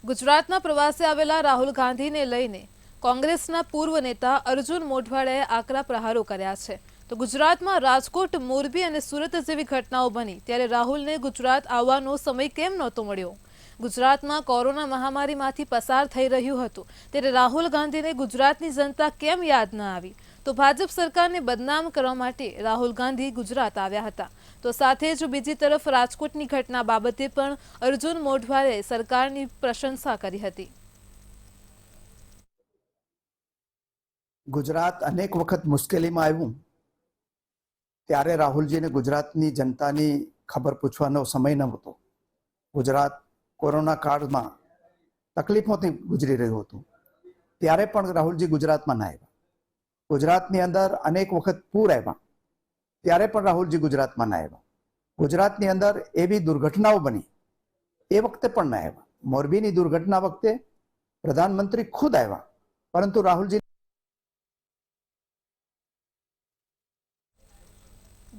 ગુજરાતના પ્રવાસે આવેલા રાહુલ ગાંધીને લઈને કોંગ્રેસના પૂર્વ નેતા અર્જુન મોઢવાડિયાએ આકરા પ્રહારો કર્યા છે। તો ગુજરાતમાં રાજકોટ, મોરબી અને સુરત જેવી ઘટનાઓ બની ત્યારે રાહુલને ગુજરાત આવવાનો સમય કેમ નહોતો મળ્યો? ગુજરાતમાં કોરોના મહામારીમાંથી પસાર થઈ રહ્યું હતું ત્યારે રાહુલ ગાંધીને ગુજરાતની જનતા કેમ યાદ ન આવી? તો ભાજપ સરકારને બદનામ કરવા માટે રાહુલ ગાંધી ગુજરાત આવ્યા હતા। તો સાથે જ બીજી તરફ રાજકોટની ઘટના બાબતે પણ અર્જુન મોઢવાડિયાએ સરકારની પ્રશંસા કરી હતી। ગુજરાત અનેક વખત મુશ્કેલીમાં આવ્યું ત્યારે રાહુલજીને ગુજરાતની જનતાની ખબર પૂછવાનો સમય ન હતો। ગુજરાત કોરોના કાળમાં તકલીફોથી ગુજરી રહ્યું હતું ત્યારે પણ રાહુલજી ગુજરાતમાં ના આવ્યા। ગુજરાતની અંદર અનેક વખત પૂર આવ્યા ત્યારે પણ રાહુલજી ગુજરાતમાં ના આવ્યા। ગુજરાતની અંદર એવી દુર્ઘટનાઓ બની એ વખતે પણ ના આવ્યા। મોરબીની દુર્ઘટના વખતે પ્રધાનમંત્રી ખુદ આવ્યા પરંતુ રાહુલજી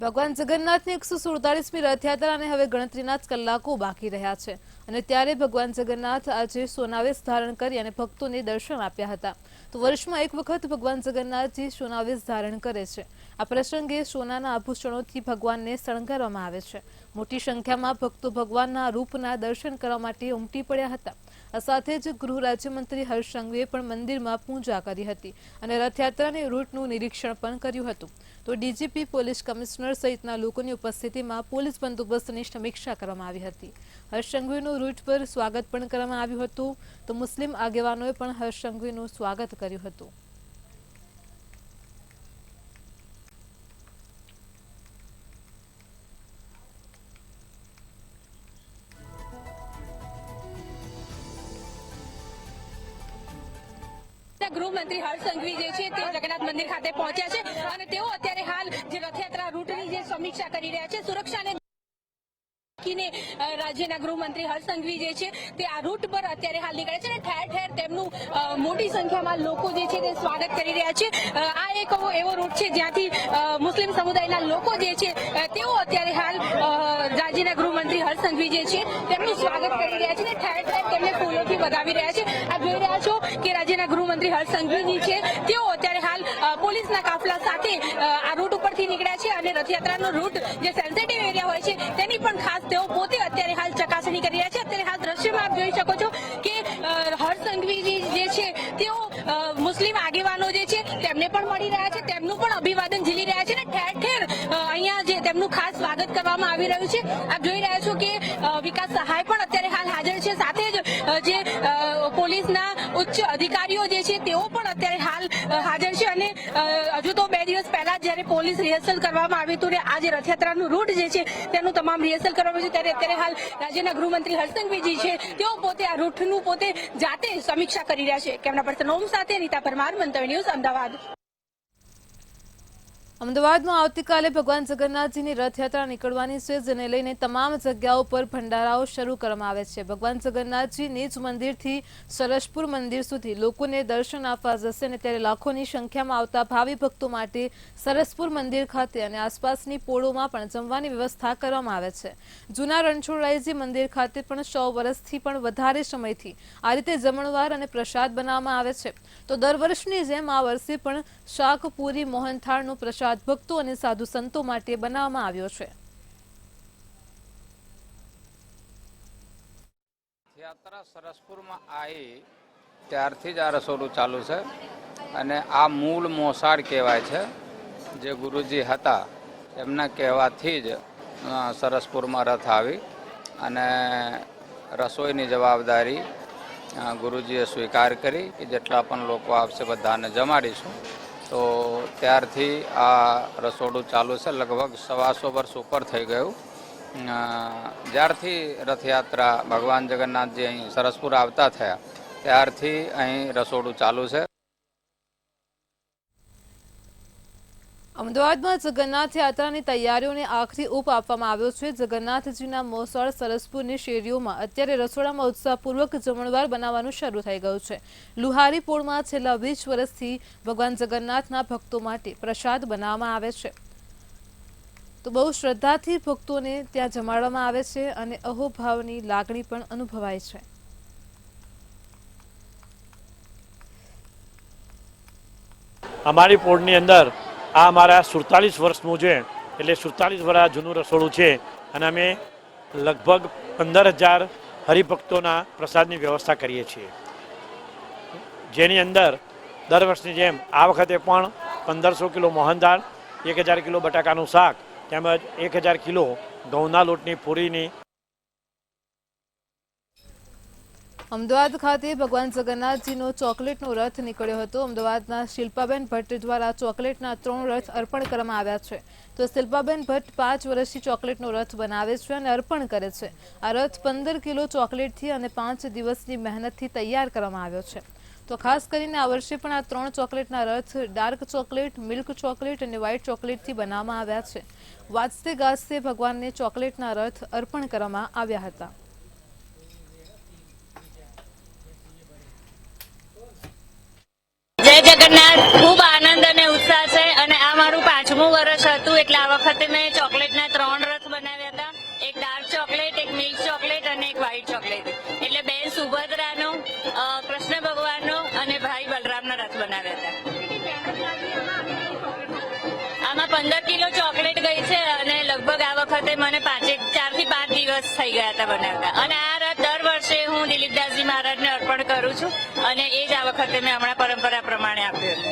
ભગવાન જગન્નાથની 147મી રથયાત્રાને હવે ગણતરીના જ કલાકો બાકી રહ્યા છે અને ત્યારે ભગવાન જગન્નાથ આજે સોનાવેશ ધારણ કરી અને ભક્તોને દર્શન આપ્યા હતા। તો વર્ષમાં એક વખત ભગવાન જગન્નાથજી સોનાવેશ ધારણ કરે છે। આ પ્રસંગે સોનાના આભૂષણોથી ભગવાનને શણગારવામાં આવે છે। મોટી સંખ્યામાં ભક્તો ભગવાનના રૂપના દર્શન કરવા માટે ઉમટી પડ્યા હતા। આ સાથે જ ગૃહ રાજ્યમંત્રી હર્ષ સંઘવીએ પણ મંદિરમાં પૂજા કરી હતી અને રથયાત્રાની રૂટનું નિરીક્ષણ પણ કર્યું હતું। તો ડીજીપી, પોલીસ કમિશનર સહિતના લોકોની ઉપસ્થિતિમાં પોલીસ બંદોબસ્તની સમીક્ષા કરવામાં આવી હતી। હર્ષ સંઘવીનું રૂટ પર સ્વાગત પણ કરવામાં આવ્યું હતું। તો મુસ્લિમ આગેવાનોએ પણ હર્ષ સંઘવીનું સ્વાગત કર્યું હતું। ગૃહમંત્રી હર્ષ સંઘવી જે છે તે જગન્નાથ મંદિર ખાતે પહોંચ્યા છે અને તેઓ અત્યારે હાલ જે રથયાત્રા રૂટની જે સમીક્ષા કરી રહ્યા છે। સુરક્ષાને રાજ્યના ગૃહમંત્રી હર્ષ સંઘવી જે છે તે આ રૂટ પર અત્યારે હાલ નીકળે છે અને ઠેર ઠેર તેમનું મોટી સંખ્યામાં લોકો જે છે તે સ્વાગત કરી રહ્યા છે। આ એક એવો રૂટ છે જ્યાંથી મુસ્લિમ સમુદાયના લોકો જે છે તેઓ અત્યારે હાલ રાજ્યના ગૃહમંત્રી હર્ષ સંઘવી જે છે તેમનું સ્વાગત કરી રહ્યા છે અને ઠેર ઠેર તેમને ફૂલોથી વધાવી રહ્યા છે। આપ જોઈ રહ્યા છો કે રાજ્યના ગૃહમંત્રી હર્ષ સંઘવીજી છે તેઓ અત્યારે હાલ પોલીસના કાફલા સાથે આ રૂટ ઉપરથી નીકળ્યા છે અને રથયાત્રાનો રૂટ જે સેન્સિટિવ એરિયા હોય છે તેની પણ ખાસ તેઓ પોતે અત્યારે હાલ ચકાસણી કરી રહ્યા છે। અત્યારે હાલ દ્રશ્યમાં આપ જોઈ શકો છો કે હર્ષ સંઘવીજી જે છે તેઓ મુસ્લિમ આગેવાનો જે છે તેમને પણ મળી રહ્યા છે, તેમનું પણ અભિવાદન ઝીલી રહ્યા છે અને ઠેર ઠેર અહીંયા જે તેમનું ખાસ સ્વાગત કરવામાં આવી રહ્યું છે। આપ જોઈ રહ્યા છો કે વિકાસ સહાય પણ અત્યારે હાલ હાજર છે, સાથે જ જે પોલીસના ઉચ્ચ અધિકારીઓ જે છે તેઓ પણ અત્યારે હાલ હાજર છે અને હજુ તો 2 દિવસ પહેલા જ્યારે પોલીસ રિહર્સલ કરવામાં આવ્યું હતું અને આ જે રથયાત્રાનું રૂટ જે છે તેનું તમામ રિહર્સલ કરવામાં આવ્યું છે ત્યારે અત્યારે હાલ રાજ્યના ગૃહમંત્રી હર્ષ સંઘવીજી છે તેઓ પોતે આ રૂટનું પોતે જાતે સમીક્ષા કરી રહ્યા છે। કેમેરા પર્સન ઓમ સાથે રીતા પરમાર, મંતવ્ય ન્યૂઝ, અમદાવાદ। અમદાવાદમાં આવતીકાલે ભગવાન જગન્નાથજીની રથયાત્રા નીકળવાની છે, જેને લઈને તમામ જગ્યાઓ પર ભંડારાઓ શરૂ કરવામાં આવે છે। ભગવાન જગન્નાથજી નિજ મંદિરથી સરસપુર મંદિર સુધી લોકોને દર્શન આપવા જશે અને ત્યારે લાખોની સંખ્યામાં આવતા ભાવિ ભક્તો માટે સરસપુર મંદિર ખાતે અને આસપાસની પોળોમાં પણ જમવાની વ્યવસ્થા કરવામાં આવે છે। જૂના રણછોડરાયજી મંદિર ખાતે પણ 100 વર્ષથી પણ વધારે સમયથી આ રીતે જમણવાર અને પ્રસાદ બનાવવામાં આવે છે। તો દર વર્ષની જેમ આ વર્ષે પણ શાક, પૂરી, મોહનથાળનો પ્રસાદ ભક્તો અને સાધુ સંતો માટે બનાવવામાં આવ્યો છે। યાત્રા સરસપુરમાં આવી ત્યારથી જ આ રસોડું ચાલુ છે અને આ મૂળ મોસાળ કહેવાય છે। જે ગુરુજી હતા એમના કહેવાથી જ સરસપુરમાં રથ આવી અને રસોઈની જવાબદારી ગુરુજીએ સ્વીકાર કરી કે જેટલા પણ લોકો આવશે બધાને જમાડીશું। તો ત્યારથી આ રસોડું ચાલુ છે, લગભગ 125 વર્ષ ઉપર થઈ ગયું। જ્યારથી રથયાત્રા ભગવાન જગન્નાથજી અહીં સરસપુર આવતા થયા ત્યારથી અહીં રસોડું ચાલુ છે। અમદાવાદમાં જગન્નાથ યાત્રાની તૈયારીઓને આખરી ઓપ આપવામાં આવ્યો છે। જગન્નાથજીના મોસાળ સરસપુરની શેરીઓમાં અત્યારે રસોડામાં ઉત્સાહપૂર્વક જમણવાર બનાવવાનું શરૂ થઈ ગયું છે। લુહારી પોળમાં છેલ્લા 20 વર્ષથી ભગવાન જગન્નાથના ભક્તો માટે પ્રસાદ બનાવવામાં આવે છે। તો બહુ શ્રદ્ધાથી ભક્તોને ત્યાં જમાડવામાં આવે છે અને અહોભાવની લાગણી પણ અનુભવાય છે। અમારી પોળની અંદર આ અમારા 47 વર્ષનું છે, એટલે 47 વર્ષ જૂનું રસોડું છે અને અમે લગભગ 15,000 હરિભક્તોના પ્રસાદની વ્યવસ્થા કરીએ છીએ, જેની અંદર દર વર્ષની જેમ આ વખતે પણ 1500 કિલો મોહનદાળ, 1000 કિલો બટાકાનું શાક તેમજ 1000 કિલો ઘઉંના લોટની પૂરીની. અમદાવાદ ખાતે ભગવાન જગન્નાથજીનો ચોકલેટનો રથ નીકળ્યો હતો. અમદાવાદના શિલ્પાબેન ભટ્ટ દ્વારા ચોકલેટના 3 રથ અર્પણ કરવામાં આવ્યા છે. તો શિલ્પાબેન ભટ્ટ 5 વર્ષથી ચોકલેટનો રથ બનાવે છે અને અર્પણ કરે છે. આ રથ 15 કિલો ચોકલેટથી અને 5 દિવસની મહેનતથી તૈયાર કરવામાં આવ્યો છે. તો ખાસ કરીને આ વર્ષે પણ આ 3 ચોકલેટના રથ ડાર્ક ચોકલેટ, મિલ્ક ચોકલેટ અને વ્હાઇટ ચોકલેટથી બનાવવામાં આવ્યા છે. વાજતે ગાજતે ભગવાનને ચોકલેટના રથ અર્પણ કરવામાં આવ્યા હતા. જય જગન્નાથ. ખૂબ આનંદ અને ઉત્સાહ છે અને આ મારું 5મું વર્ષ હતું, એટલે આ વખતે મેં ચોકલેટના 3 રથ બનાવ્યા હતા. એક ડાર્ક ચોકલેટ, એક મિલ્ક ચોકલેટ અને એક વ્હાઇટ ચોકલેટ. એટલે બેન સુભદ્રાનો, કૃષ્ણ ભગવાનનો અને ભાઈ બલરામનો રથ બનાવ્યા હતા. આમાં 15 કિલો ચોકલેટ ગઈ છે અને લગભગ આ વખતે મને 4 થી 5 દિવસ થઈ ગયા હતા બનાવતા. અને આ રથ દર વર્ષે હું દિલીપદાસજી મહારાજને અર્પણ કરું છું અને એ જ આ વખતે મેં હમણાં પરંપરા પ્રમાણે આપ્યું.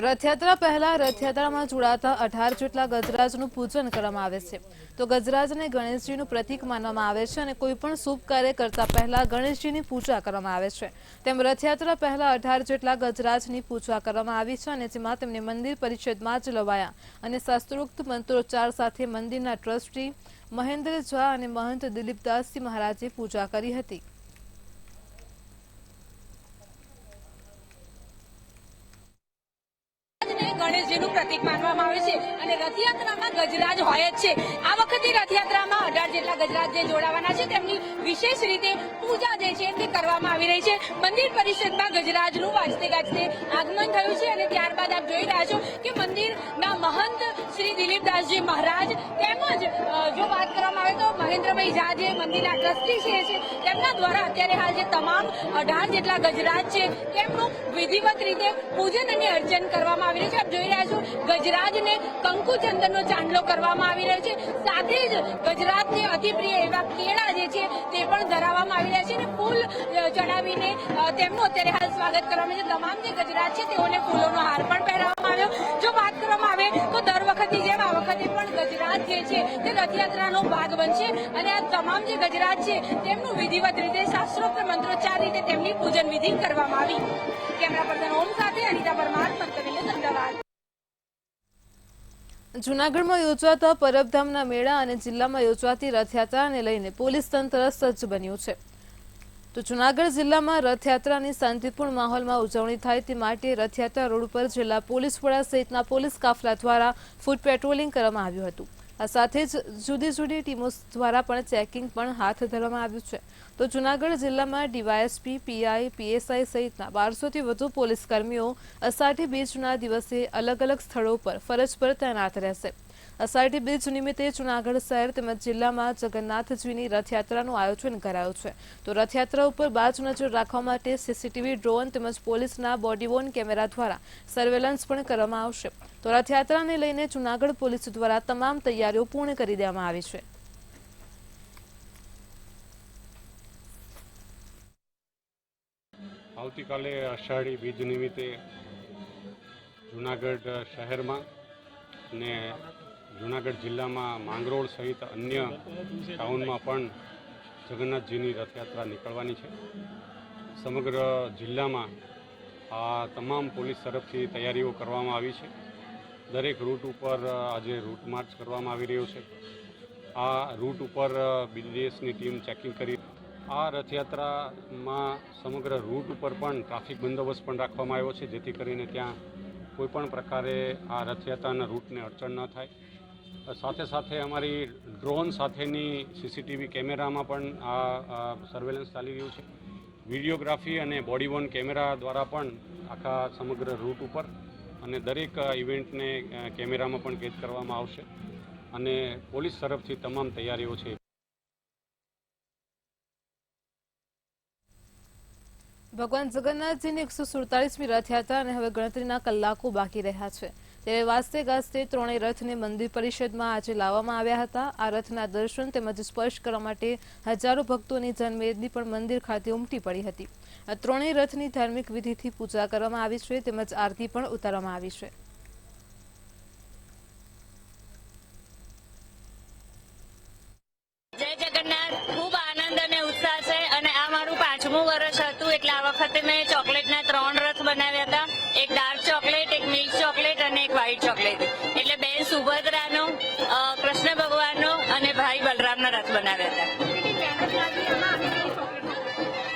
રથયાત્રા પહેલા રથયાત્રામાં જોડાતા 18 જેટલા ગજરાજનું પૂજન કરવામાં આવે છે. તો ગજરાજને ગણેશજીનું પ્રતીક માનવામાં આવે છે અને કોઈ પણ શુભ કાર્ય કરતા પહેલા ગણેશજીની પૂજા કરવામાં આવે છે. તેમ રથયાત્રા પહેલા 18 જેટલા ગજરાજની પૂજા કરવામાં આવી છે અને જેમાં તેમને મંદિર પરિષદમાં જ લવાયા અને શાસ્ત્રોક્ત મંત્રોચ્ચાર સાથે મંદિરના ટ્રસ્ટી મહેન્દ્ર ઝા અને મહંત દિલીપદાસજી મહારાજે પૂજા કરી હતી. ગણેશજીનું પ્રતીક માનવામાં આવે છે અને રથયાત્રામાં ગજરાજ હોય જ છે. આ વખતે રથયાત્રામાં 18 જેટલા ગજરાજ જે જોડાવાના છે તેમની વિશેષ રીતે પૂજા જે છે તે કરવામાં આવી રહી છે. મંદિર પરિષદમાં ગજરાજનું વાજતે ગાજતે આગમન થયું છે અને ત્યારબાદ આપ જોઈ રહ્યા છો કે મંદિરના મહંત શ્રી દિલીપદાસજી મહારાજ તેમજ જો વાત કરવામાં આવે તો મહેન્દ્રભાઈ ઝા જે મંદિરના ટ્રસ્ટી છે તેમના દ્વારા અત્યારે હાલ જે તમામ 18 જેટલા ગજરાજ છે તેમનું વિધિવત રીતે પૂજન અને અર્ચન કરવામાં આવી રહ્યું છે. જોઈ રહ્યા છો ગજરાજને કંકુ ચંદનનો ચાંદલો કરવામાં આવી રહ્યો છે. સાથે જ ગજરાજને અતિ પ્રિય એવા કેળા જે છે તે પણ ધરાવવામાં આવી રહ્યા છે અને ફૂલ ચડાવીને તેમનું અત્યારે હાલ સ્વાગત કરવામાં આવે છે. તમામ જે ગજરાજ છે તેઓને ફૂલોનો હાર પણ પહેરાવવામાં આવ્યો. જો વાત કરવામાં આવે તો દર વખતની જેમ આ વખતે પણ ગજરાજ જે છે તે રથયાત્રાનો ભાગ બનશે અને આ તમામ જે ગજરાજ છે તેમનું વિધિવત રીતે શાસ્ત્રોક્ત મંત્રોચ્ચાર રીતે તેમની પૂજન વિધિ કરવામાં આવી. કેમેરા પર્સન ઓમ સાથે અનિતા પરમાર, મંતવ્ય અમદાવાદ. જૂનાગઢમાં યોજાતા પરબધામના મેળા અને જિલ્લામાં યોજાતી રથયાત્રાને લઈને પોલીસ તંત્ર સજ્જ બન્યું છે. તો જૂનાગઢ જિલ્લામાં રથયાત્રાની શાંતિપૂર્ણ માહોલમાં ઉજવણી થાય તે માટે રથયાત્રા રોડ પર જિલ્લા પોલીસ વડા સહિતના પોલીસ કાફલા દ્વારા ફૂટ પેટ્રોલિંગ કરવામાં આવ્યું હતું. આ સાથે જ જુદી જુદી ટીમો દ્વારા પણ ચેકિંગ પણ હાથ ધરવામાં આવ્યું છે. તો જૂનાગઢ જિલ્લામાં ડીવાયએસપી, પીઆઈ, પીએસઆઈ સહિતના 1200થી વધુ પોલીસ કર્મીઓ અષાઢી બીજના દિવસે અલગ અલગ સ્થળો પર ફરજ પર તૈનાત રહેશે. અષાઢી બીજ નિમિત્તે જૂનાગઢ શહેર તેમજ જિલ્લામાં જગન્નાથજીની રથયાત્રાનું આયોજન કરાયું છે. તો રથયાત્રા ઉપર બાજ નજર રાખવા માટે સીસીટીવી, ડ્રોન તેમજ પોલીસના બોડીવોર્ન કેમેરા દ્વારા સર્વેલન્સ પણ કરવામાં આવશે. તો રથયાત્રાને લઈને જૂનાગઢ પોલીસ દ્વારા તમામ તૈયારીઓ પૂર્ણ કરી દેવામાં આવી છે. આવતીકાલે અષાઢી બીજ નિમિત્તે જૂનાગઢ શહેરમાં અને જૂનાગઢ જિલ્લામાં માંગરોળ સહિત અન્ય ટાઉનમાં પણ જગન્નાથજીની રથયાત્રા નીકળવાની છે. સમગ્ર જિલ્લામાં આ તમામ પોલીસ તરફથી તૈયારીઓ કરવામાં આવી છે. દરેક રૂટ ઉપર આજે રૂટ માર્ચ કરવામાં આવી રહ્યો છે. આ રૂટ ઉપર બીડીએસની ટીમ ચેકિંગ કરી આ રથયાત્રામાં સમગ્ર રૂટ ઉપર પણ ટ્રાફિક બંદોબસ્ત પણ રાખવામાં આવ્યો છે, જેથી કરીને ત્યાં કોઈપણ પ્રકારે આ રથયાત્રાના રૂટને અડચણ ન થાય. સાથે સાથે અમારી ડ્રોન સાથેની સીસીટીવી કેમેરામાં પણ આ સર્વેલન્સ ચાલી રહ્યું છે. વિડીયોગ્રાફી અને બોડીવોર્ન કેમેરા દ્વારા પણ આખા સમગ્ર રૂટ ઉપર અને દરેક ઇવેન્ટને કેમેરામાં પણ કેદ કરવામાં આવશે અને પોલીસ તરફથી તમામ તૈયારીઓ છે. ભગવાન જગન્નાથજીની 147મી રથયાત્રા અને હવે ગણતરીના કલાકો બાકી રહ્યા છે ત્યારે વાસ્તે ગાસ્તે ત્રણેય રથને મંદિર પરિષદમાં આજે લાવવામાં આવ્યા હતા. આ રથના દર્શન તેમજ સ્પર્શ કરવા માટે હજારો ભક્તોની જનમેદની પણ મંદિર ખાતે ઉમટી પડી હતી. આ ત્રણેય રથની ધાર્મિક વિધિથી પૂજા કરવામાં આવી છે તેમજ આરતી પણ ઉતારવામાં આવી છે. જય જગન્નાથ. ખૂબ આનંદ અને ઉત્સાહ છે અને આ મારું 5મું વર્ષ હતું એટલે આ વખતે મેં ચોકલેટના 3 રથ બનાવ્યા હતા. એક ડાર્ક ચોકલેટ, એક મિલ્ક ચોકલેટ અને એક વ્હાઈટ ચોકલેટ. એટલે બેન સુભદ્રાનો, કૃષ્ણ ભગવાનનો અને ભાઈ બલરામનો રથ બનાવ્યા હતા.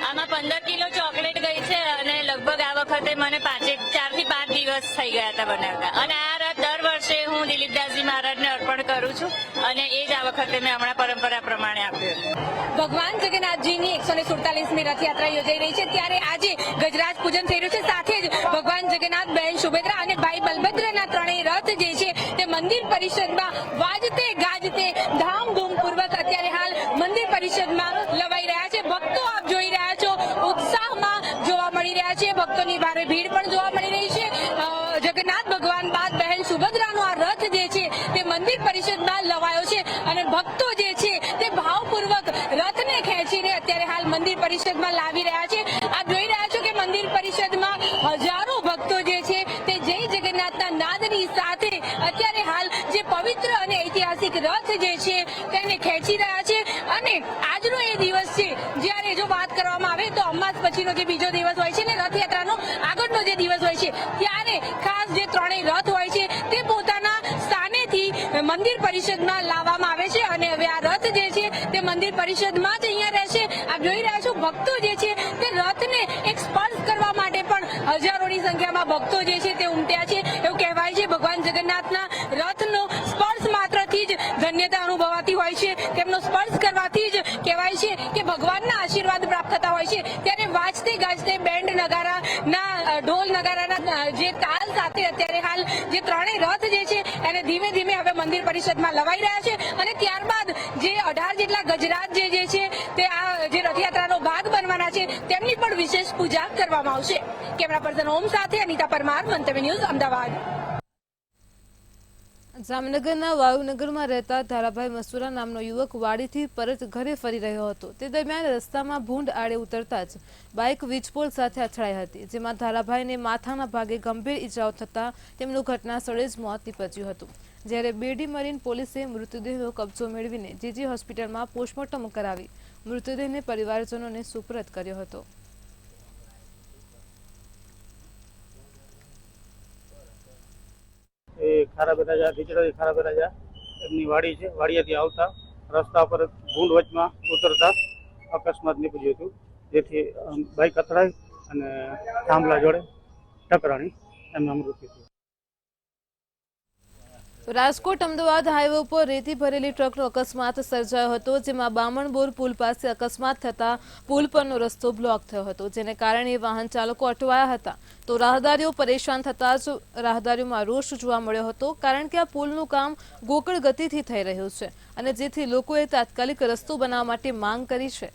આમાં 15 કિલો ચોકલેટ ગઈ છે અને લગભગ આ વખતે મને 4 થી 5 દિવસ થઈ ગયા હતા બનાવતા. અને આ રથ દર વર્ષે હું દિલીપદાસજી મહારાજને અર્પણ કરું છું અને એ જ આ વખતે મેં હમણાં પરંપરા પ્રમાણે આપ્યું. ભગવાન જગન્નાથજીની 147મી રથયાત્રા યોજાઈ રહી છે ત્યારે આજે ગજરાજ પૂજન થઈ રહ્યું છે. સાથે જ ભગવાન જગન્નાથ, બહેન સુભદ્રા અને ભાઈ બલભદ્રના ત્રણેય રથ જે છે તે મંદિર પરિષદમાં વાજતે ગાજતે ધામધૂમપૂર્વક અત્યારે હાલ મંદિર પરિષદમાં લવાઈ રહ્યા છે. ભક્તો આપ જોઈ રહ્યા છો ઉત્સાહમાં જોવા મળી રહ્યા છે. ભક્તોની ભારે ભીડ પણ જોવા મળી રહી છે. જગન્નાથ ભગવાન બાદ બહેન સુભદ્રાનો આ રથ જે છે તે મંદિર પરિષદમાં લવાયો છે અને ભક્તો જે છે તે ભાવપૂર્વક રથને ખેંચીને અત્યારે હાલ મંદિર પરિષદમાં લાવી રહ્યા છે. આપ જોઈ રહ્યા છો કે મંદિર પરિષદમાં હજારો ભક્તો જે છે તે જય જગન્નાથના નાદની સાથે અત્યારે હાલ જે પવિત્ર અને ઐતિહાસિક રથ જે છે તેને ખેંચી રહ્યા છે. અને આજનો એ દિવસ છે જ્યારે જો વાત કરવામાં આવે તો અમાસ પછીનો જે બીજો દિવસ હોય છે ને રથયાત્રાનો આગળનો જે દિવસ હોય છે ત્યારે ખાસ જે ત્રણેય રથ હોય છે તે પોતાના સ્થાનેથી મંદિર પરિષદમાં લાવવામાં આવે છે અને હવે આ રથ જે છે તે મંદિર પરિષદમાં જ અહીંયા રહેશે. આપ જોઈ રહ્યા છો ભક્તો જે છે તે રથને એક સ્પર્શ કરવા માટે પણ હજારોની સંખ્યામાં ભક્તો જે છે તે ઉમટ્યા છે. એવું કહેવાય છે ભગવાન જગન્નાથના રથનો સ્પર્શ માત્રથી જ ધન્યતા અનુભવાતી હોય છે. તેમનો સ્પર્શ કરવાથી જ કહેવાય છે કે ભગવાનના આશીર્વાદ પ્રાપ્ત થતા હોય છે. ત્યારે વાજતે ગાજતે બેન્ડ નગારાના, ઢોલ નગારાના જે તાલ સાથે અત્યારે હાલ જે ત્રણેય રથ જે છે એને ધીમે ધીમે હવે મંદિર પરિષદમાં લવાઈ રહ્યા છે અને ત્યારબાદ જે 18 જેટલા ગજરાજ જે છે તે આ જે રથયાત્રાનો ભાગ બનવાના છે તેમની પણ વિશેષ પૂજા કરવામાં આવશે. કેમેરા પર્સન ઓમ સાથે અનિતા પરમાર, મંતવ્ય ન્યૂઝ, અમદાવાદ. જામનગરના વાયુનગરમાં રહેતા ધારાભાઈ મસુરા નામનો યુવક વાડીથી પરત ઘરે ફરી રહ્યો હતો. તે દરમિયાન રસ્તામાં ભૂંડ આડે ઉતરતા જ બાઇક વીજપોલ સાથે અથડાઈ હતી, જેમાં ધારાભાઈને માથાના ભાગે ગંભીર ઈજાઓ થતાં તેમનું ઘટના સ્થળે જ મોત નીપજ્યું હતું. જ્યારે બેડી મરીન પોલીસે મૃતદેહનો કબજો મેળવીને જીજી હોસ્પિટલમાં પોસ્ટમોર્ટમ કરાવી મૃતદેહને પરિવારજનોને સુપરત કર્યો હતો. એ ખારાબેરાજા, ખીચડી ખારાબેરાજા એમની વાડી છે. વાડિયાથી આવતા રસ્તા પર ભૂંડ વચમાં ઉતરતા અકસ્માત નીપજ્યું હતું, જેથી બાઇક અથડાઈ અને થાંભલા જોડે ટકરાણી એમના મૃત્યુ થયું. રાજકોટ અમદાવાદ હાઈવે ઉપર રેતી ભરેલી ટ્રકનો અકસ્માત સર્જાયો હતો, જેમાં બામણબોર પુલ પાસે અકસ્માત થતા પુલ પરનો રસ્તો બ્લોક થયો હતો, જેને કારણે વાહન ચાલકો અટવાયા હતા. તો રાહદારીઓ પરેશાન થતા જ રાહદારીઓમાં રોષ જોવા મળ્યો હતો, કારણ કે આ પુલનું કામ ગોકળ ગતિથી થઈ રહ્યું છે અને જેથી લોકોએ તાત્કાલિક રસ્તો બનાવવા માટે માંગ કરી છે.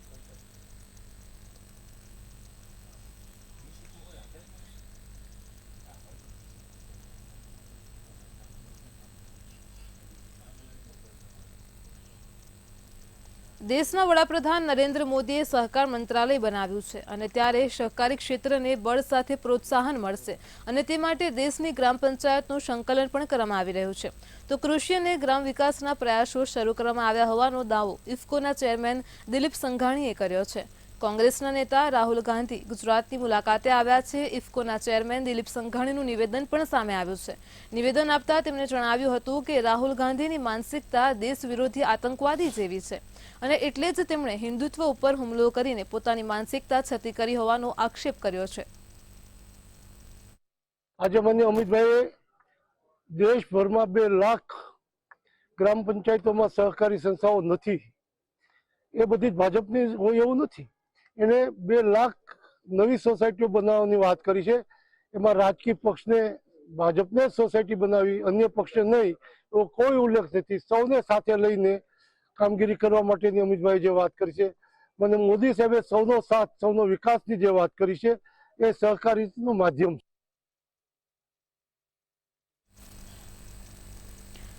દેશના વડાપ્રધાન નરેન્દ્ર મોદીએ સહકાર મંત્રાલય બનાવ્યું છે અને ત્યારે સહકારી ક્ષેત્રને બળ સાથે પ્રોત્સાહન મળશે અને તે માટે દેશની ગ્રામ પંચાયતનું સંકલન પણ કરવામાં આવી રહ્યું છે. તો કૃષિ અને ગ્રામ વિકાસના પ્રયાસો શરૂ કરવામાં આવ્યા હોવાનો દાવો ઇફકોના ચેરમેન દિલીપ સંઘાણીએ કર્યો છે. કોંગ્રેસના નેતા રાહુલ ગાંધી ગુજરાતની મુલાકાતે આવ્યા છે. ઇફકોના ચેરમેન દિલીપ સંઘાણીનું નિવેદન પણ સામે આવ્યું છે. નિવેદન આપતા તેમણે જણાવ્યું હતું કે રાહુલ ગાંધીની માનસિકતા દેશ વિરોધી આતંકવાદી જેવી છે અને એટલે જ તેમણે હિન્દુત્વ ઉપર હુમલો કરીને પોતાની માનસિકતા છતી કરી હોવાનો આક્ષેપ કર્યો છે. આજે મને અમિતભાઈએ દેશભરમાં 2 લાખ ગ્રામ પંચાયતોમાં સહકારી સંસ્થાઓ નથી, એ બધી ભાજપની હોય એવું નથી. એને 2 લાખ નવી સોસાયટીઓ બનાવવાની વાત કરી છે. એમાં રાજકીય પક્ષને, ભાજપને સોસાયટી બનાવી, અન્ય પક્ષને નહીં, એવો કોઈ ઉલ્લેખ નથી. સૌને સાથે લઈને કામગીરી કરવા માટેની અમિતભાઈ જે વાત કરી છે, મને મોદી સાહેબે સૌનો સાથ સૌનો વિકાસની જે વાત કરી છે એ સહકારીનું માધ્યમ છે.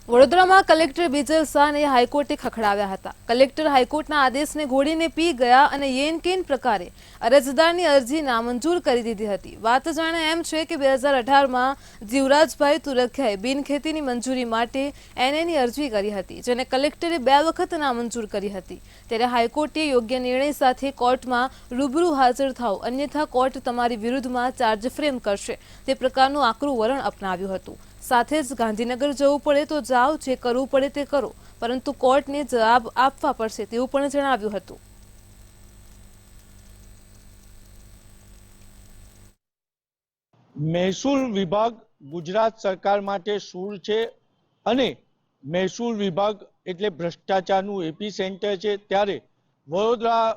વડોદરામાં કલેક્ટર બિજલ શાહને હાઈકોર્ટે ખખડાવ્યા હતા. કલેક્ટર હાઈકોર્ટના આદેશને ઘોડીને પી ગયા અને યેન કેન પ્રકારે અરજદારની અરજી નામંજૂર કરી દીધી હતી. વાત જાણે એમ છે કે 2018માં જીવરાજભાઈ તુરખિયાએ બિનખેતીની મંજૂરી માટે એનએની અરજી કરી હતી, જેને કલેક્ટરે 2 વખત નામંજૂર કરી હતી. ત્યારે હાઈકોર્ટે યોગ્ય નિર્ણય સાથે કોર્ટમાં રૂબરૂ હાજર થાઓ, અન્યથા કોર્ટ તમારી વિરુદ્ધમાં ચાર્જ ફ્રેમ કરશે તે પ્રકારનું આકરું વલણ અપનાવ્યું હતું. સાથે જ ગાંધીનગર જવું પડે તો જાઓ, જે કરવું પડે તે કરો, પરંતુ કોર્ટને જવાબ આપવા પડશે તેવું પણ જણાવ્યું હતું. મહેસૂલ વિભાગ ગુજરાત સરકાર માટે શૂળ છે અને મહેસૂલ વિભાગ એટલે ભ્રષ્ટાચારનું એપી સેન્ટર છે. ત્યારે વડોદરા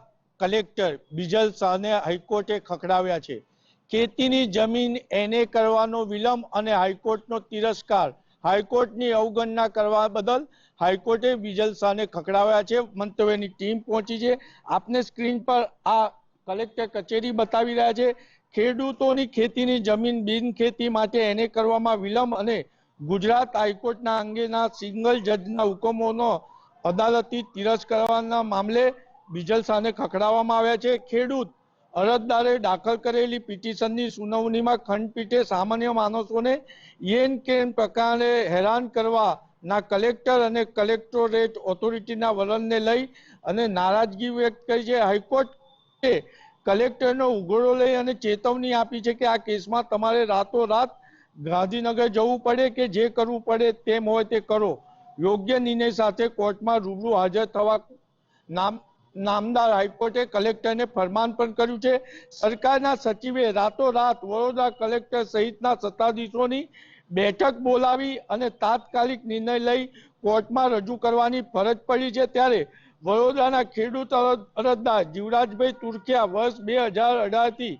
કલેક્ટર બિજલ શાહને હાઈકોર્ટે ખખડાવ્યા છે. ખેતીની જમીન એને કરવાનો વિલંબ અને હાઈકોર્ટનો તિરસ્કાર, હાઈકોર્ટની અવગણના કરવા બદલ હાઈકોર્ટે બિજલ શાહને ખખડાવ્યા છે. મંતવ્યની ટીમ પહોંચી છે. આપને સ્ક્રીન પર આ કલેક્ટર કચેરી બતાવી રહ્યા છે. ખેડૂતોની ખેતીની જમીન બિનખેતી માટે એને કરવામાં વિલંબ અને ગુજરાત હાઈકોર્ટના અંગેના સિંગલ જજના હુકમોનો અદાલતી તિરસ્કારના મામલે બિજલ શાહને ખખડાવવામાં આવ્યા છે. ખેડૂત અરજદારે દાખલ કરેલી પિટિશનની સુનાવણીમાં ખંડપીઠે સામાન્ય માણસોને યેન કેન પ્રકારે હેરાન કરવાના કલેક્ટર અને કલેક્ટોરેટ ઓથોરિટીના વલણને લઈ અને નારાજગી વ્યક્ત કરી છે. હાઈકોર્ટે કલેક્ટરનો ઉઘોડો લઈ અને ચેતવણી આપી છે કે આ કેસમાં તમારે રાતોરાત ગાંધીનગર જવું પડે કે જે કરવું પડે તેમ હોય તે કરો. યોગ્ય નિર્ણય સાથે કોર્ટમાં રૂબરૂ હાજર થવા નામદાર હાઈકોર્ટે કલેક્ટરને ફરમાન પણ કર્યું છે. સરકારના સચિવે રાતોરાત વડોદરા કલેક્ટર સહિતના સત્તાધીશોની બેઠક બોલાવી અને તાત્કાલિક નિર્ણય લઈ કોર્ટમાં રજૂ કરવાની ફરજ પડી છે. ત્યારે વડોદરાના ખેડૂત અરજદાર જીવરાજભાઈ તુરખિયા વર્ષ 2018થી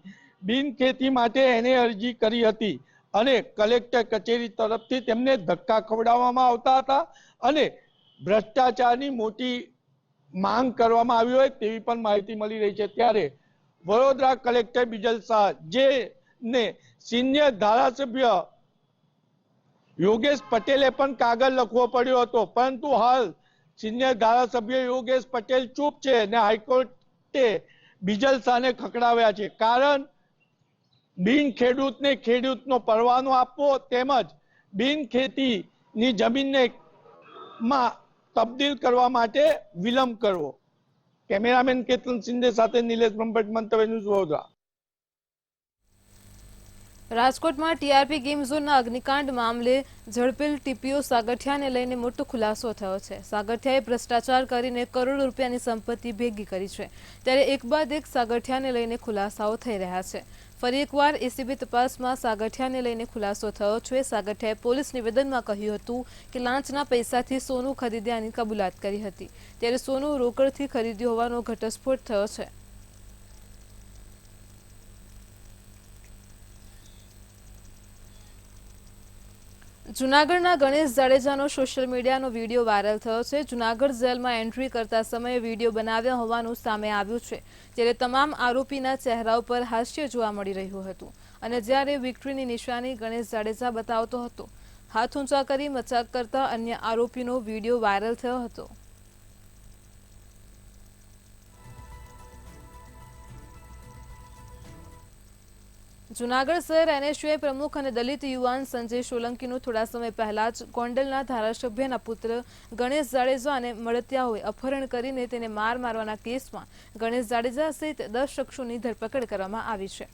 બિનખેતી માટે એને અરજી કરી હતી અને કલેક્ટર કચેરી તરફથી તેમને ધક્કા ખવડાવવામાં આવતા હતા અને ભ્રષ્ટાચારની મોટી માંગ કરવામાં આવી હોય તેવી પણ માહિતી મળી રહી છે. ત્યારે વડોદરા કલેક્ટર બિજલ શાહ, જેને સિનિયર ધારાસભ્ય યોગેશ પટેલે પણ કાગળ લખવો પડ્યો હતો, પરંતુ હાલ સિનિયર ધારાસભ્ય યોગેશ પટેલ ચૂપ છે અને હાઈકોર્ટે બિજલ શાહને ખખડાવ્યા છે. કારણ બિન ખેડૂતને ખેડૂતનો પરવાનો આપવો તેમજ બિન ખેતીની જમીનને માં તબદીલ કરવા માટે વિલંબ કરવો. કેમેરામેન કેતન શિંદે સાથે નિલેશ બ્રહ્મભટ્ટ, મંતવ્ય ન્યૂઝ, વડોદરા. રાજકોટમાં ટીઆરપી ગેમ ઝોનના અગ્નિકાંડ મામલે ઝડપેલ ટીપીઓ સાગઠિયાને લઈને મોટો ખુલાસો થયો છે. સાગઠિયાએ ભ્રષ્ટાચાર કરીને કરોડો રૂપિયાની સંપત્તિ ભેગી કરી છે. ત્યારે એક બાદ એક સાગઠિયાને લઈને ખુલાસાઓ થઈ રહ્યા છે. ફરી એકવાર એસીબી તપાસમાં સાગઠિયાને લઈને ખુલાસો થયો છે. સાગઠિયાએ પોલીસ નિવેદનમાં કહ્યું હતું કે લાંચના પૈસાથી સોનું ખરીદ્યાની કબૂલાત કરી હતી. ત્યારે સોનું રોકડથી ખરીદ્યું હોવાનો ઘટસ્ફોટ થયો છે. જૂનાગઢના ગણેશ જાડેજાનો સોશિયલ મીડિયાનો વિડીયો વાયરલ થયો છે. જૂનાગઢ જેલમાં એન્ટ્રી કરતા સમયે વિડીયો બનાવ્યા હોવાનું સામે આવ્યું છે. જ્યારે તમામ આરોપીના ચહેરા ઉપર હાસ્ય જોવા મળી રહ્યું હતું અને જ્યારે વિક્ટરીની નિશાની ગણેશ જાડેજા બતાવતો હતો, હાથ ઊંચા કરી મજાક કરતા અન્ય આરોપીનો વિડીયો વાયરલ થયો હતો. જૂનાગઢ શહેર એનએસયુઆઈ પ્રમુખ અને દલિત યુવાન સંજય સોલંકીનું થોડા સમય પહેલા જ ગોંડલના ધારાસભ્યના પુત્ર ગણેશ જાડેજાને મળતિયાઓએ અપહરણ કરીને તેને મારવાના કેસમાં ગણેશ જાડેજા સહિત 10 શખ્સોની ધરપકડ કરવામાં આવી છે.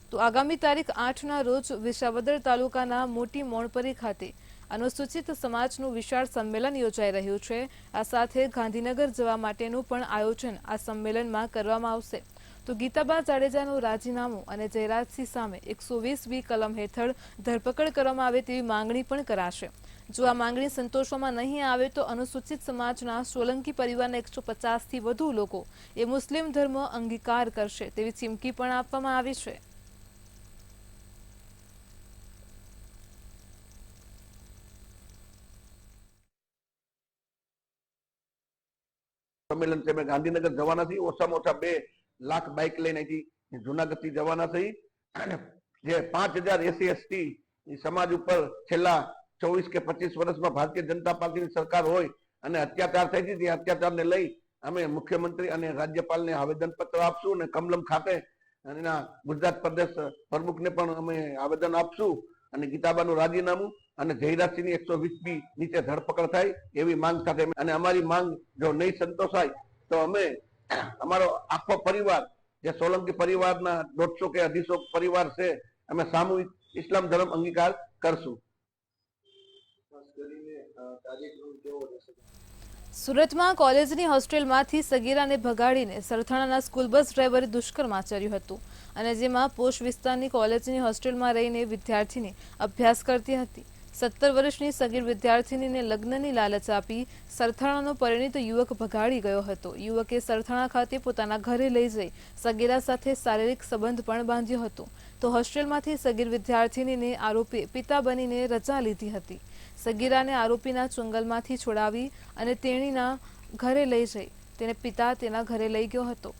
તો આગામી તારીખ 8ના રોજ વિસાવદર તાલુકાના મોટી મોણપરી ખાતે અનુસૂચિત સમાજનું વિશાળ સંમેલન યોજાઈ રહ્યું છે. આ સાથે ગાંધીનગર જવા માટેનું પણ આયોજન આ સંમેલનમાં કરવામાં આવશે. તો ગીતાબા જાડેજાનું રાજીનામું અને જયરાજસિંહ સામે 120B કલમ હેઠળ ધરપકડ કરવામાં આવે તેવી માંગણી પણ કરાશે. જો આ માંગણી સંતોષવામાં નહીં આવે તો અનુસૂચિત સમાજના સોલંકી પરિવારના 150થી વધુ લોકો એ મુસ્લિમ ધર્મ અંગીકાર કરશે તેવી ચીમકી પણ આપવામાં આવી છે. સંમેલન છે. અમે ગાંધીનગર જવાના છીએ. ઓછામાં ઓછા 2 લાખ બાઇક લઈને અહીંથી જુનાગઢથી જવાના છીએ. અને જે 5000 SC/ST સમાજ ઉપર છેલ્લા 24 કે 25 વર્ષમાં ભારતીય જનતા પાર્ટીની સરકાર હોય અને અત્યાચાર થઈ છે, તે અત્યાચારને લઈ અમે મુખ્યમંત્રી અને રાજ્યપાલને આવેદનપત્ર આપશું અને કમલમ ખાતે એના ગુજરાત પ્રદેશ પ્રમુખને પણ અમે આવેદન આપશું અને ગીતાબાનું રાજીનામું અને જયરાજસિંહની 120B નીચે ધરપકડ થાય એવી માંગ સાથે. અને અમારી માંગ જો નહીં સંતોષાય તો અમે અમારો આખો પરિવાર જે સોલંકી પરિવારના 150 કે 250 પરિવાર છે, અમે સામૂહિક ઇસ્લામ ધર્મ અંગીકાર કરશું. સુરતમાં કોલેજની હોસ્ટેલમાંથી સગીરાને ભગાડીને સરથાણાના સ્કૂલ બસ ડ્રાઈવરે દુષ્કર્મ આચર્યું હતું અને જેમાં પોશ વિસ્તારની કોલેજની હોસ્ટેલમાં રહીને વિદ્યાર્થીની અભ્યાસ કરતી હતી. 17 વર્ષની સગીર વિદ્યાર્થીનીને લગ્નની લાલચ આપી સરથાણાનો પરિણીત યુવક ભગાડી ગયો હતો. યુવકે સરથાણા ખાતે પોતાના ઘરે લઈ જઈ સગીરા સાથે શારીરિક સંબંધ પણ બાંધ્યો હતો. તો હોસ્ટેલમાંથી સગીર વિદ્યાર્થીનીને આરોપી પિતા બનીને રજા લીધી હતી. સગીરાને આરોપીના ચુંગલમાંથી છોડાવી અને તેણીના ઘરે લઈ જઈ તેને પિતા તેના ઘરે લઈ ગયો હતો.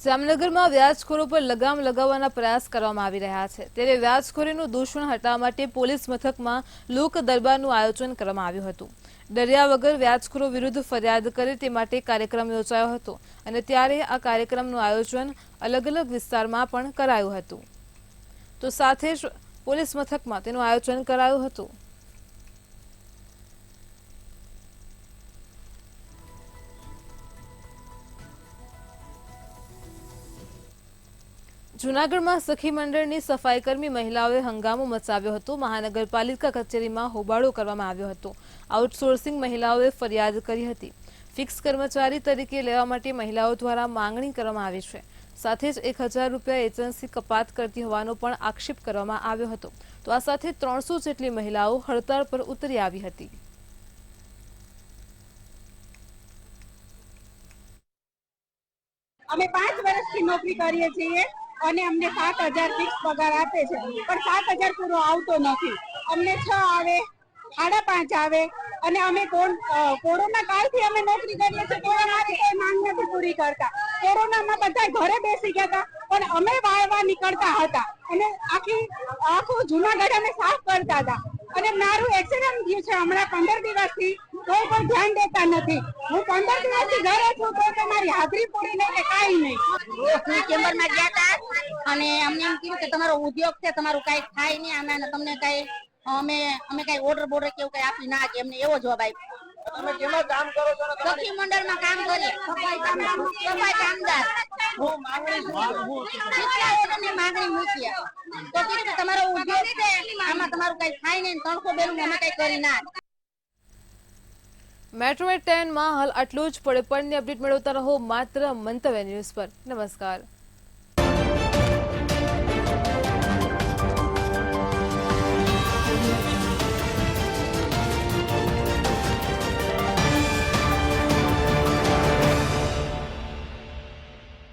જામનગરમાં વ્યાજખોરો પર લગામ લગાવવાના પ્રયાસ કરવામાં આવી રહ્યા છે. ત્યારે વ્યાજખોરીનું દૂષણ હટાવવા માટે પોલીસ મથકમાં લોક દરબારનું આયોજન કરવામાં આવ્યું હતું. ડર્યા વગર વ્યાજખોરો વિરુદ્ધ ફરિયાદ કરે તે માટે કાર્યક્રમ યોજાયો હતો અને ત્યારે આ કાર્યક્રમનું આયોજન અલગ અલગ વિસ્તારમાં પણ કરાયું હતું. તો સાથે જ પોલીસ મથકમાં તેનું આયોજન કરાયું હતું. જૂનાગઢમાં સખી મંડળની સફાઈકર્મી મહિલાઓએ હંગામો મચાવ્યો હતો. મહાનગરપાલિકા કચેરીમાં હોબાળો કરવામાં આવ્યો હતો. આઉટસોર્સિંગ મહિલાઓએ ફરિયાદ કરી હતી. ફિક્સ કર્મચારી તરીકે લેવા માટે મહિલાઓ દ્વારા માંગણી કરવામાં આવી છે. સાથે જ 1000 રૂપિયા એજન્સી કપાત કરતી હોવાનો પણ આક્ષેપ કરવામાં આવ્યો હતો. તો આ સાથે 300 જેટલી મહિલાઓ હડતાળ પર ઉતરી આવી હતી. અમે 5 વર્ષથી નોકરી કરીએ છીએ અને અમને 7000 ફિક્સ પગાર આપે છે, પણ 7000 પૂરો આવતો નથી. અમને 6 આવે, 5.5 આવે અને અમે કોરોના કાળથી અમે નોકરી કરીએ છીએ તો અમારી કોઈ માંગ નથી પૂરી કરતા. કોરોનામાં બધા ઘરે બેસી ગયા હતા, પણ અમે વાળવા નીકળતા હતા અને આખું જૂનાગઢ અમે સાફ કરતા હતા. અને મારું એક્સિડન્ટ થયું છે હમણાં 15 દિવસથી, કોઈ પણ ધ્યાન દેતા નથી. હું 15 દિવસથી ઘરે છું તો તમારી હાજરી પૂરી નહીં કે કાંઈ નહીં. ચેમ્બરમાં ગયા હતા અને અમને એમ કીધું કે તમારો ઉદ્યોગ છે, તમારું કઈ થાય નહીં, અમે તમને કઈ અમે કઈ ઓર્ડર બોર્ડર કેવું કઈ આપી ના કે એમને એવો જવાબ આપ્યો. તમે કેમાં કામ કરો છો? સખી મંડળમાં કામ કરીએ, સફાઈ કામદાર. કેટલા ઓર્ડરની માંગણી મૂકી તો કીધું કે તમારો ઉદ્યોગ છે, આમાં તમારું કઈ થાય નહીં, 300 બેનું અમે કઈ કરી ના. મેટ્રો 10 માં હાલ આટલું જ. પડે પડની અપડેટ મેળવતા રહો માત્ર મંતવ્ય ન્યૂઝ પર. નમસ્કાર.